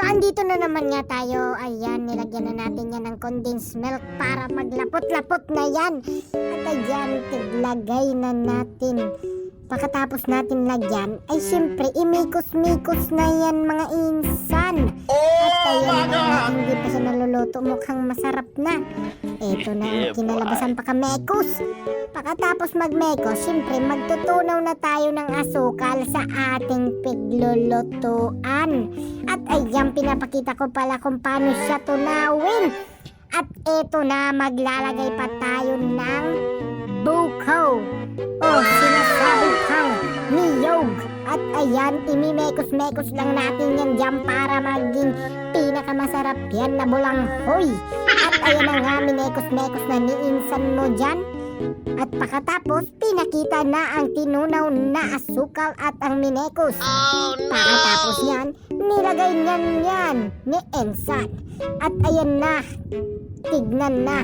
andito na naman nga tayo. Ayan, nilagyan na natin yan ng condensed milk para maglapot-lapot na yan. At ayan, tiglagay na natin. Pagkatapos natin lagyan, ay siyempre, imikos-mikos na yan mga insan. At ayan na, hindi pa siya naluluto, mukhang masarap na. Ito na ang kinalabasan pa kamekos. Pagkatapos magmekos, siyempre, magtutunaw na tayo ng asukal sa ating piglulutuan. At ayan, pinapakita ko pala kung paano siya tunawin. At ito na, maglalagay pa tayo ng buko. O sinasabi pang niyog. At ayan, imimekos-mekos lang natin yan dyan para maging pinakamasarap yan na bulanghoy. At ayan na nga, minekos-mekos na niinsan mo dyan. At pagkatapos, pinakita na ang tinunaw na asukal at ang minekos. Pagkatapos yan, nilagay niyan yan ni Ensan. At ayan na, tignan na.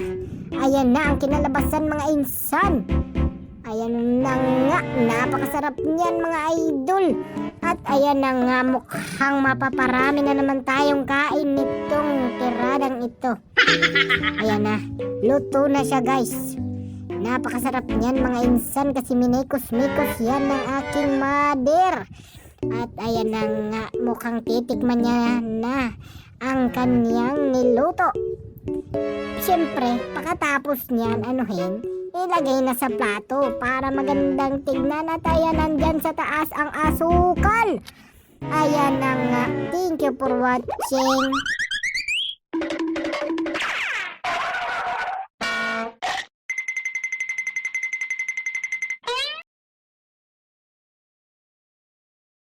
Ayan na ang kinalabasan mga insan. Ayan na nga, napakasarap niyan mga idol. At ayan na nga, mukhang mapaparami na naman tayong kain nitong tiradang ito. Ayan na, luto na siya guys. Napakasarap niyan mga insan kasi minikos-mikos yan ng aking mother. At ayan na nga, mukhang titikman niya na ang kanyang niluto. Siyempre, pagkatapos niyan, ilagay na sa plato para magandang tignan. At ayan, nandyan sa taas ang asukal. Ayan na nga. Thank you for watching.